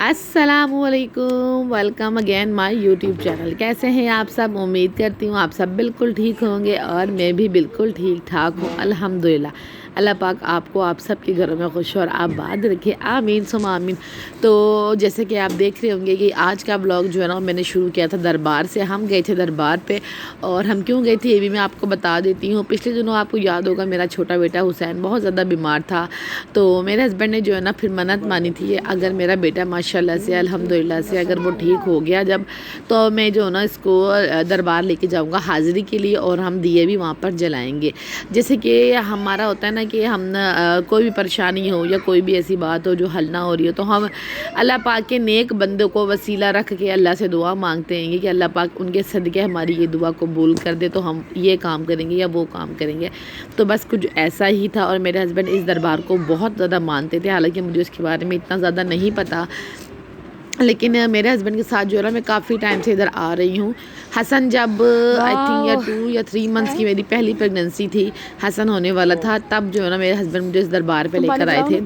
السلام علیکم، welcome again my YouTube channel. کیسے ہیں آپ سب؟ امید کرتی ہوں آپ سب بالکل ٹھیک ہوں گے اور میں بھی بالکل ٹھیک ٹھاک ہوں الحمدللہ۔ اللہ پاک آپ کو آپ سب کے گھروں میں خوش اور آباد رکھے، آمین ثم آمین۔ تو جیسے کہ آپ دیکھ رہے ہوں گے کہ آج کا بلاگ جو ہے نا میں نے شروع کیا تھا دربار سے۔ ہم گئے تھے دربار پہ، اور ہم کیوں گئے تھے یہ بھی میں آپ کو بتا دیتی ہوں۔ پچھلے دنوں آپ کو یاد ہوگا میرا چھوٹا بیٹا حسین بہت زیادہ بیمار تھا، تو میرے ہسبینڈ نے جو ہے نا پھر منت مانی تھی اگر میرا بیٹا ماشاءاللہ سے الحمدللہ سے اگر وہ ٹھیک ہو گیا جب، تو میں جو ہے نا اس کو دربار لے کے جاؤں گا حاضری کے لیے، اور ہم دیے بھی وہاں پر جلائیں گے۔ جیسے کہ ہمارا ہوتا ہے نا کہ ہم کوئی بھی پریشانی ہو یا کوئی بھی ایسی بات ہو جو حل نہ ہو رہی ہو، تو ہم اللہ پاک کے نیک بندوں کو وسیلہ رکھ کے اللہ سے دعا مانگتے ہیں کہ اللہ پاک ان کے صدقے ہماری یہ دعا قبول کر دے، تو ہم یہ کام کریں گے یا وہ کام کریں گے۔ تو بس کچھ ایسا ہی تھا، اور میرے ہسبینڈ اس دربار کو بہت زیادہ مانتے تھے، حالانکہ مجھے اس کے بارے میں اتنا زیادہ نہیں پتہ، لیکن میرے ہسبینڈ کے ساتھ جو ہے نا میں کافی ٹائم سے ادھر آ رہی ہوں۔ حسن جب آئی تھنک یا 2 یا 3 منتھس کی میری پہلی پریگننسی تھی، حسن ہونے والا تھا، تب جو ہے نا میرے ہسبینڈ مجھے اس دربار پہ لے کر آئے تھے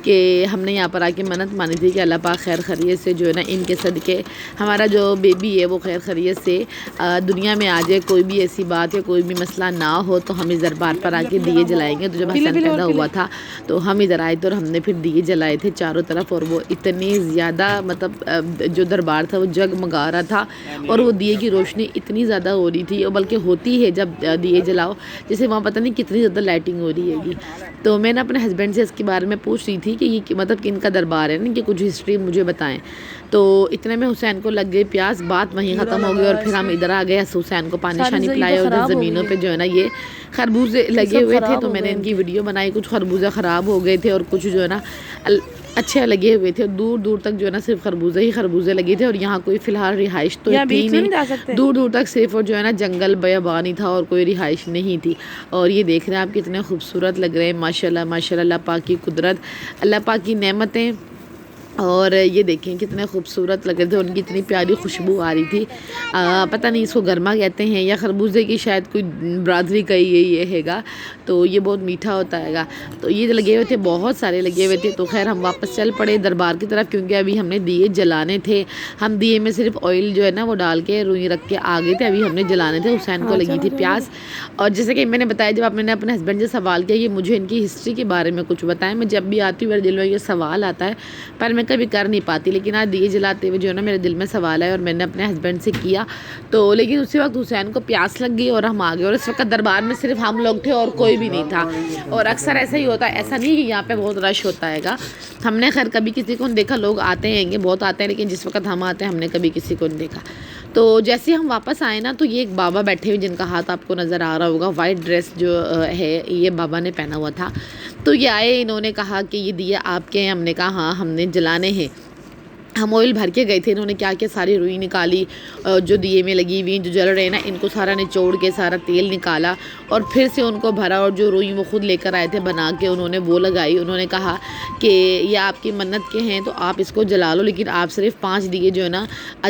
کہ ہم نے یہاں پر آ کے منت مانی تھی کہ اللہ پاک خیر خیریت سے جو ہے نا ان کے صدقے ہمارا جو بیبی ہے وہ خیر خیریت سے دنیا میں آ جائے، کوئی بھی ایسی بات یا کوئی بھی مسئلہ نہ ہو، تو ہم اس دربار پر آ کے دیے جلائیں گے۔ تو جب حسن پیدا ہوا تھا تو ہم ادھر آئے تھے اور ہم نے پھر دیے جلائے تھے چاروں طرف، اور وہ اتنی زیادہ مطلب جو دربار تھا وہ جگمگا رہا تھا، اور وہ دیے کی روشنی اتنی زیادہ ہو رہی تھی، اور بلکہ ہوتی ہے جب دیے جلاؤ، جیسے وہاں پتہ نہیں کتنی زیادہ لائٹنگ ہو رہی ہے گی۔ تو میں نے اپنے ہسبینڈ سے اس کے بارے میں پوچھ رہی تھی کہ یہ مطلب کہ ان کا دربار ہے نا، کہ کچھ ہسٹری مجھے بتائیں۔ تو اتنے میں حسین کو لگ گئی پیاس، بات وہیں ختم ہو گئی، اور پھر ہم ادھر آ گئے، حسین کو پانی شانی پلایا، اور ادھر زمینوں پہ جو ہے نا یہ خربوزے لگے ہوئے تھے، تو میں نے ان کی ویڈیو بنائی۔ کچھ خربوزے خراب ہو گئے تھے اور کچھ جو ہے نا اچھے لگے ہوئے تھے، دور دور تک جو ہے نا صرف خربوزے ہی خربوزے لگے تھے، اور یہاں کوئی فی الحال رہائش تو تھی نہیں، دور دور تک صرف جو ہے نا جنگل بیابانی تھا اور کوئی رہائش نہیں تھی۔ اور یہ دیکھ رہے ہیں آپ کتنے خوبصورت لگ رہے ہیں، ماشاءاللہ ماشاءاللہ، اللہ پاک کی قدرت، اللہ پاک کی نعمتیں، اور یہ دیکھیں کتنے خوبصورت لگ رہے تھے، ان کی اتنی پیاری خوشبو آ رہی تھی۔ پتہ نہیں اس کو گرما کہتے ہیں یا خربوزے کی شاید کوئی برادری کا یہ ہے گا، تو یہ بہت میٹھا ہوتا ہے گا۔ تو یہ لگے ہوئے تھے، بہت سارے لگے ہوئے تھے، تو خیر ہم واپس چل پڑے دربار کی طرف، کیونکہ ابھی ہم نے دیے جلانے تھے۔ ہم دیے میں صرف آئل جو ہے نا وہ ڈال کے روئی رکھ کے آ گئے تھے، ابھی ہم نے جلانے تھے۔ حسین کو لگی تھی پیاس، اور جیسے کہ میں نے بتایا، جب میں نے اپنے ہسبینڈ سے سوال کیا کہ مجھے ان کی ہسٹری کے بارے میں کچھ بتائیں، میں جب بھی آتی ہوں میرے دل میں یہ سوال آتا ہے، پر میں کبھی کر نہیں پاتی، لیکن آج دیے جلاتے ہوئے جو ہے نا میرے دل میں سوال ہے، اور میں نے اپنے ہسبینڈ سے کیا، تو لیکن اسی وقت حسین کو پیاس لگ گئی اور ہم آ گئے، اور اس وقت دربار میں صرف ہم لوگ تھے اور کوئی بھی نہیں تھا۔ اور اکثر ایسا ہی ہوتا ہے، ایسا نہیں کہ یہاں پہ بہت رش ہوتا ہے گا، ہم نے خیر کبھی کسی کو نہیں دیکھا، لوگ آتے ہیں گے، بہت آتے ہیں، لیکن جس وقت ہم آتے ہیں ہم نے کبھی کسی کو نہیں دیکھا۔ تو جیسے ہم واپس آئے نا، تو یہ ایک بابا بیٹھے ہوئے جن کا ہاتھ آپ کو نظر آ رہا ہوگا، وائٹ ڈریس جو ہے یہ بابا نے پہنا ہوا تھا، تو یہ آئے، انہوں نے کہا کہ یہ دیے آپ کے ہیں، ہم نے کہا ہاں ہم نے جلانے ہیں۔ ہم آئل بھر کے گئے تھے، انہوں نے کیا کیا ساری روئی نکالی جو دیے میں لگی ہوئی جو جل رہے ہیں نا، ان کو سارا نچوڑ کے سارا تیل نکالا، اور پھر سے ان کو بھرا، اور جو روئی وہ خود لے کر آئے تھے بنا کے انہوں نے وہ لگائی۔ انہوں نے کہا کہ یہ آپ کی منت کے ہیں تو آپ اس کو جلا لو، لیکن آپ صرف 5 دیے جو ہے نا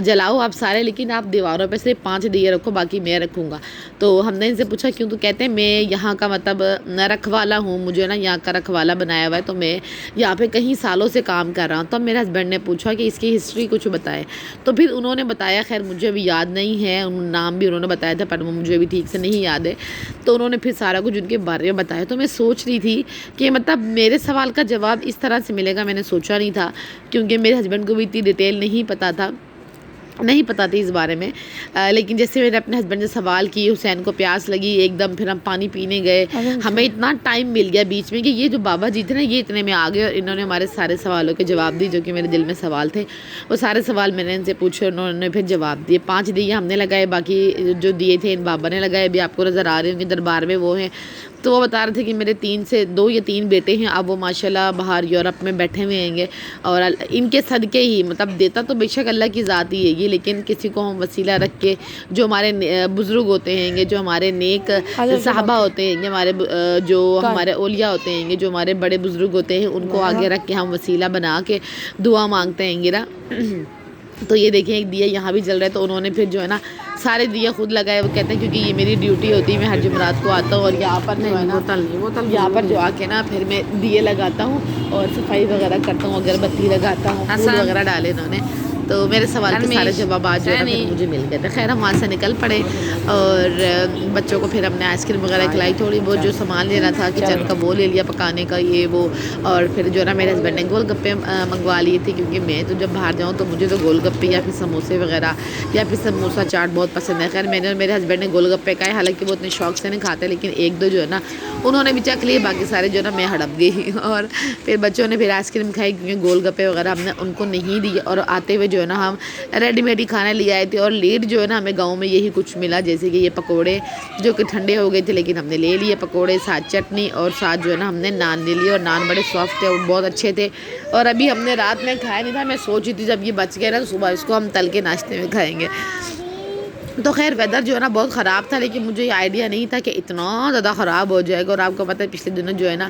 جلاؤ آپ سارے، لیکن آپ دیواروں پہ صرف 5 دیے رکھو، باقی میں رکھوں گا۔ تو ہم نے ان سے پوچھا کیوں، تو کہتے ہیں میں یہاں کا مطلب رکھوالا ہوں، مجھے نا یہاں کا رکھوالا بنایا ہوا ہے، تو میں یہاں پہ کئی سالوں سے کام کر رہا ہوں۔ تو میرے ہسبینڈ نے پوچھا کہ اس کی ہسٹری کچھ بتائے، تو پھر انہوں نے بتایا، خیر مجھے ابھی یاد نہیں ہے، نام بھی انہوں نے بتایا تھا پر وہ مجھے ابھی ٹھیک سے نہیں یاد ہے، تو انہوں نے پھر سارا کچھ ان کے بارے میں بتایا۔ تو میں سوچ رہی تھی کہ مطلب میرے سوال کا جواب اس طرح سے ملے گا، میں نے سوچا نہیں تھا، کیونکہ میرے ہسبینڈ کو بھی اتنی ڈیٹیل نہیں پتہ تھی اس بارے میں، لیکن جیسے میں نے اپنے ہسبینڈ سے سوال کی، حسین کو پیاس لگی ایک دم، پھر ہم پانی پینے گئے، ہمیں اتنا ٹائم مل گیا بیچ میں کہ یہ جو بابا جی تھے نا یہ اتنے میں آ گئے، اور انہوں نے ہمارے سارے سوالوں کے جواب دی جو کہ میرے دل میں سوال تھے، وہ سارے سوال میں نے ان سے پوچھے، انہوں نے پھر جواب دیے۔ 5 دیے ہم نے لگائے، باقی جو دیے تھے ان بابا نے لگائے، ابھی آپ کو نظر آ رہے ہوں گے دربار میں وہ ہیں۔ تو وہ بتا رہے تھے کہ میرے 2 یا 3 بیٹے ہیں، اب وہ ماشاءاللہ باہر یورپ میں بیٹھے ہوئے ہیں گے، اور ان کے صدقے ہی مطلب دیتا تو بے شک اللہ کی ذات ہی ہے گی، لیکن کسی کو ہم وسیلہ رکھ کے، جو ہمارے بزرگ ہوتے ہیں گے، جو ہمارے نیک صحابہ ہوتے ہیں گے، ہمارے جو ہمارے اولیاء ہوتے ہیں گے، جو ہمارے بڑے بزرگ ہوتے ہیں، ان کو آگے رکھ کے ہم وسیلہ بنا کے دعا مانگتے ہیں گے نا۔ تو یہ دیکھیں ایک دیا یہاں بھی جل رہا ہے، تو انہوں نے پھر جو ہے نا سارے دیا خود لگائے. وہ کہتے ہیں کیونکہ یہ میری ڈیوٹی ہوتی ہے، میں ہر جمعرات کو آتا ہوں اور یہاں پر جو ہے نا یہاں پر جو آ کے نا پھر میں دیے لگاتا ہوں اور صفائی وغیرہ کرتا ہوں، اگربتی لگاتا ہوں. پھول وغیرہ ڈالے انہوں نے. تو میرے سوال کے سارے جوابات جو ہے نا پھر مجھے مل گئے تھے. خیر ہم وہاں سے نکل پڑے اور بچوں کو پھر ہم نے آئس کریم وغیرہ کھلائی. تھوڑی بہت جو سامان لینا تھا کچن کا وہ لے لیا، پکانے کا یہ وہ. اور پھر جو ہے نا میرے ہسبینڈ نے گول گپے منگوا لیے تھے، کیونکہ میں تو جب باہر جاؤں تو مجھے تو گول گپے یا پھر سموسے وغیرہ یا پھر سموسہ چاٹ بہت پسند ہے. خیر میں نے اور میرے ہسبینڈ نے گول گپے کھائے، حالانکہ وہ اتنے شوق سے نہیں کھاتے، لیکن ایک دو جو ہے نا انہوں نے بھی چکھ لیے، باقی سارے جو ہے نا میں ہڑپ گئی. اور پھر بچوں نے پھر آئس کریم کھائی، کیونکہ گول گپے وغیرہ ہم نے ان کو نہیں دیے. اور آتے ہوئے جو ہے نا ہم ریڈی میڈ ہی کھانا لے آئے تھے. اور لیٹ جو ہے نا ہمیں گاؤں میں یہی کچھ ملا، جیسے کہ یہ پکوڑے جو کہ ٹھنڈے ہو گئے تھے، لیکن ہم نے لے لیے پکوڑے ساتھ چٹنی، اور ساتھ جو ہے نا ہم نے نان لے لیے. اور نان بڑے سافٹ تھے اور بہت اچھے تھے. اور ابھی ہم نے رات میں کھایا نہیں تھا، میں سوچ رہی تھی جب یہ بچ گیا نا تو صبح اس کو ہم تل کے ناشتے میں کھائیں گے. تو خیر ویدر جو ہے نا بہت خراب تھا، لیکن مجھے یہ آئیڈیا نہیں تھا کہ اتنا زیادہ خراب ہو جائے گا. اور آپ کو پتہ ہے پچھلے دنوں جو ہے نا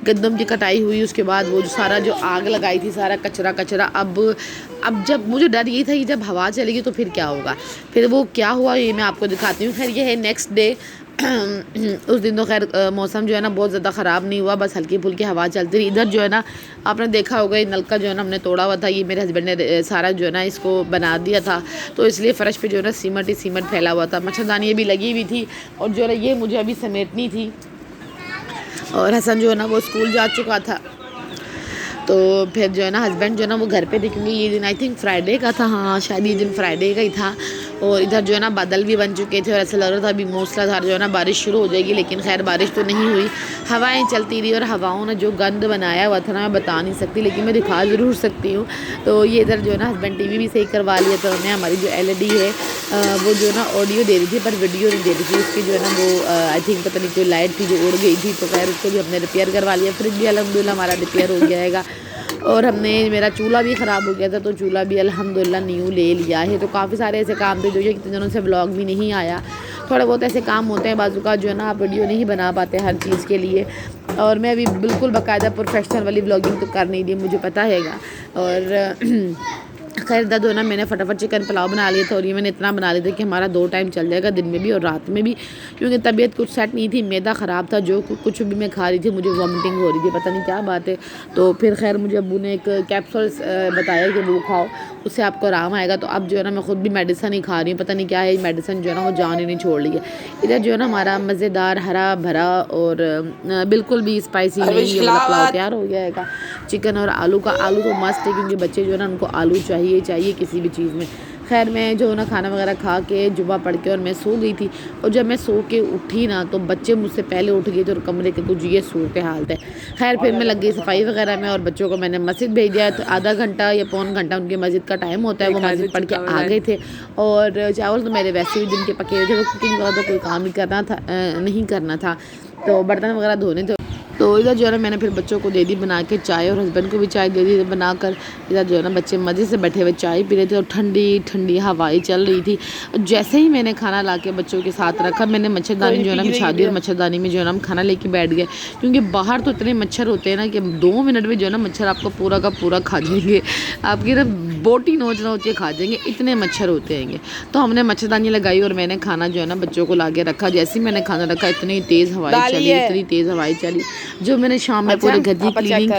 گندم کی کٹائی ہوئی، اس کے بعد وہ جو سارا جو آگ لگائی تھی سارا کچرا. اب جب مجھے ڈر یہ تھا کہ جب ہوا چلے گی تو پھر کیا ہوگا. پھر وہ کیا ہوا یہ میں آپ کو دکھاتی ہوں. خیر یہ ہے نیکسٹ ڈے. اس دن تو خیر موسم جو ہے نا بہت زیادہ خراب نہیں ہوا، بس ہلکی پھلکی ہوا چلتی رہی. ادھر جو ہے نا آپ نے دیکھا ہوگا یہ نلکا جو ہے نا ہم نے توڑا ہوا تھا، یہ میرے ہسبینڈ نے سارا جو ہے نا اس کو بنا دیا تھا، تو اس لیے فرش پہ جو ہے نا سیمنٹ ہی سیمنٹ پھیلا ہوا تھا. مچھردانی بھی لگی ہوئی تھی اور جو ہے نا یہ مجھے ابھی سمیٹنی تھی. اور حسن جو ہے نا وہ اسکول جا چکا تھا. تو پھر جو ہے نا ہسبینڈ جو ہے نا وہ گھر پہ تھے، کیونکہ یہ دن آئی تھنک فرائیڈے کا تھا. ہاں شاید یہ دن فرائیڈے کا ہی تھا. اور ادھر جو ہے نا بادل بھی بن چکے تھے اور ایسا لگ رہا تھا ابھی موسلا دھار جو ہے نا بارش شروع ہو جائے گی، لیکن خیر بارش تو نہیں ہوئی. ہوائیں چلتی رہی اور ہواؤں نے جو گند بنایا ہوا تھا نا میں بتا نہیں سکتی، لیکن میں دکھا ضرور سکتی ہوں. تو یہ ادھر جو ہے نا ہسبینڈ ٹی وی بھی صحیح کروا لیا تھا انہوں نے. ہماری جو ایل ای ڈی ہے وہ جو ہے نا آڈیو دے رہی تھی پر ویڈیو نہیں دے رہی تھی. اس کی جو ہے نا وہ آئی تھنک پتہ نہیں کوئی لائٹ تھی جو اڑ گئی تھی، تو خیر اس کو بھی ہم نے ریپیئر کروا لیا. فریج بھی الحمدللہ ہمارا ریپیئر ہو گیا ہے. اور ہم نے میرا چولہا بھی خراب ہو گیا تھا، تو چولہا بھی الحمدللہ نیو لے لیا ہے. تو کافی سارے ایسے کام تھے جو کہ کتنے دنوں سے بلاگ بھی نہیں آیا. تھوڑے بہت ایسے کام ہوتے ہیں بعض اوقات جو ہے نا آپ ویڈیو نہیں بنا پاتے ہر چیز کے لیے. اور میں ابھی بالکل باقاعدہ پروفیشنل والی بلاگنگ تو کر نہیں دی، مجھے پتہ ہے گا. اور خیر داد ہونا میں نے فٹافٹ چکن پلاؤ بنا لیا تھا. اور یہ میں نے اتنا بنا لیا تھا کہ ہمارا 2 ٹائم چل جائے گا، دن میں بھی اور رات میں بھی، کیونکہ طبیعت کچھ سیٹ نہیں تھی. میدا خراب تھا، جو کچھ بھی میں کھا رہی تھی مجھے وامٹنگ ہو رہی تھی، پتہ نہیں کیا بات ہے. تو پھر خیر مجھے ابو نے ایک کیپسولس بتایا کہ وہ کھاؤ، اس سے آپ کو آرام آئے گا. تو اب جو ہے نا میں خود بھی میڈیسن ہی کھا رہی ہوں، پتہ نہیں کیا ہے یہ میڈیسن جو ہے نا وہ جان ہی نہیں چھوڑ رہی ہے. ادھر جو ہے نا ہمارا مزیدار ہرا بھرا اور بالکل بھی اسپائسی نہیں یہ والا پلاؤ تیار ہو گیا ہے گا. چکن اور آلو کا، آلو تو مست ہے کیونکہ بچے جو ہے نا ان کو آلو چاہیے کسی بھی چیز میں. خیر میں جو ہے نا کھانا وغیرہ کھا کے جمعہ پڑھ کے اور میں سو گئی تھی. اور جب میں سو کے اٹھی نا تو بچے مجھ سے پہلے اٹھ گئے تھے اور کمرے کے کچھ یہ صورت حال تھے. خیر پھر میں لگ گئی صفائی وغیرہ میں اور بچوں کو میں نے مسجد بھیج دیا. تو آدھا گھنٹہ یا پون گھنٹہ ان کی مسجد کا ٹائم ہوتا ہے، وہ مسجد پڑھ کے آ گئے تھے. اور چاول تو میرے ویسے بھی دن کے پکے ہوئے تھے، وہ کوکنگ وغیرہ تو کوئی کام نہیں کرنا تھا. تو برتن وغیرہ دھونے تھے. تو ادھر جو ہے نا میں نے پھر بچوں کو دے دی بنا کے چائے، اور ہسبینڈ کو بھی چائے دے دی بنا کر. ادھر جو ہے نا بچے مزے سے بیٹھے ہوئے چائے پی رہے تھے اور ٹھنڈی ٹھنڈی ہوائیں چل رہی تھی. جیسے ہی میں نے کھانا لا کے بچوں کے ساتھ رکھا، میں نے مچھردانی جو ہے نا بچھا دی اور مچھردانی میں جو ہے نا ہم کھانا لے کے بیٹھ گئے. کیونکہ باہر تو اتنے مچھر ہوتے ہیں نا کہ 2 منٹ میں جو ہے نا مچھر آپ کو پورا کا پورا کھا جائیں گے، آپ کی نا بوٹی نوچ کے کھا جائیں گے، اتنے مچھر ہوتے ہیں. تو ہم نے مچھردانی لگائی اور میں نے کھانا جو ہے نا بچوں کو لا کے رکھا. جیسے ہی میں نے کھانا رکھا اتنی تیز ہوائیں چلی جو میں نے شام میں پورے گھر کی کلیننگ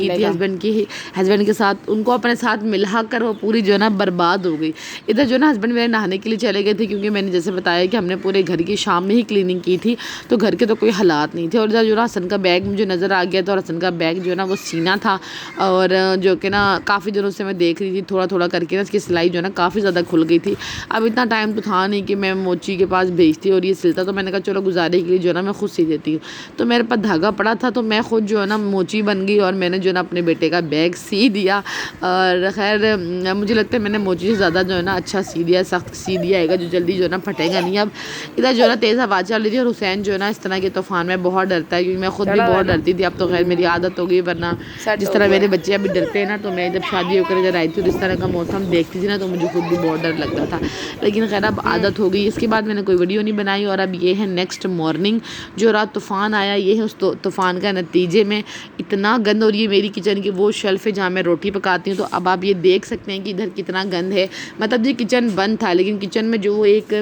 کی تھی ہسبینڈ کے ساتھ، ان کو اپنے ساتھ ملا کر وہ پوری جو ہے نا برباد ہو گئی. ادھر جو ہے نا ہسبینڈ میرے نہانے کے لیے چلے گئے تھے، کیونکہ میں نے جیسے بتایا کہ ہم نے پورے گھر کی شام میں ہی کلیننگ کی تھی، تو گھر کے تو کوئی حالات نہیں تھے. اور ادھر جو ہے حسن کا بیگ مجھے نظر آ گیا تھا، اور حسن کا بیگ جو ہے نا وہ سینا تھا، اور جو کہ نا کافی دنوں سے میں دیکھ رہی تھی تھوڑا تھوڑا کر کے نا اس کی سلائی جو ہے نا کافی زیادہ کھل گئی تھی. اب اتنا ٹائم تو تھا نہیں کہ میں موچی کے پاس بھیجتی اور یہ سلتا، تو میں نے کہا چلو گزارے کے لیے جو ہے نا میں خود سی دیتی ہوں. تو میرے پاس دھاگا پڑا تھا تو میں خود جو ہے نا موچی بن گئی اور میں نے جو ہے نا اپنے بیٹے کا بیگ سی دیا. اور خیر مجھے لگتا ہے میں نے موچی سے زیادہ جو ہے نا اچھا سی دیا، سخت سی دیا ہے گا جو جلدی جو ہے نا پھٹے گا نہیں. اب ادھر جو ہے نا تیز ہوا چل رہی تھی اور حسین جو ہے نا اس طرح کے طوفان میں بہت ڈرتا ہے، کیونکہ میں خود بھی بہت ڈرتی تھی. اب تو خیر میری عادت ہو گئی، ورنہ جس طرح میرے بچے ابھی ڈرتے ہیں نا، تو میں جب شادی ہو کر ادھر آئی تھی اور اس طرح کا موسم موسم دیکھتی تھی نا تو مجھے خود بھی بہت ڈر لگتا تھا، لیکن خیر اب عادت ہو گئی۔ اس کے بعد میں نے کوئی ویڈیو نہیں بنائی، اور اب یہ ہے نیکسٹ مارننگ، جو رات طوفان آیا، یہ ہے اس طوفان کا نتیجے میں اتنا گند ہو رہی ہے میری کچن کی وہ شیلف ہے جہاں میں روٹی پکاتی ہوں، تو اب آپ یہ دیکھ سکتے ہیں کہ ادھر کتنا گند ہے۔ مطلب یہ کچن بند تھا، لیکن کچن میں جو ایک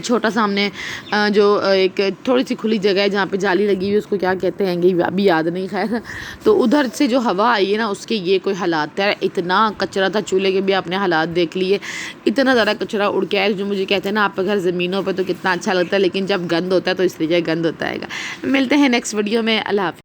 چھوٹا سا ہم نے جو ایک تھوڑی سی کھلی جگہ ہے جہاں پہ جالی لگی ہوئی ہے، اس کو کیا کہتے ہیں گے ابھی یاد نہیں، خیر تو ادھر سے جو ہوا آئی ہے نا اس کے یہ کوئی حالات ہے، اتنا کچرا تھا، چولہے کے بھی آپ نے حالات دیکھ لیے، اتنا زیادہ کچرا اڑ کے آیا۔ جو مجھے کہتے ہیں نا آپ کے گھر زمینوں پہ تو کتنا اچھا لگتا ہے، لیکن جب گند ہوتا ہے تو اس طریقے گند ہوتا ہے گا۔ ملتے ہیں نیکسٹ ویڈیو میں، اللہ حافظ۔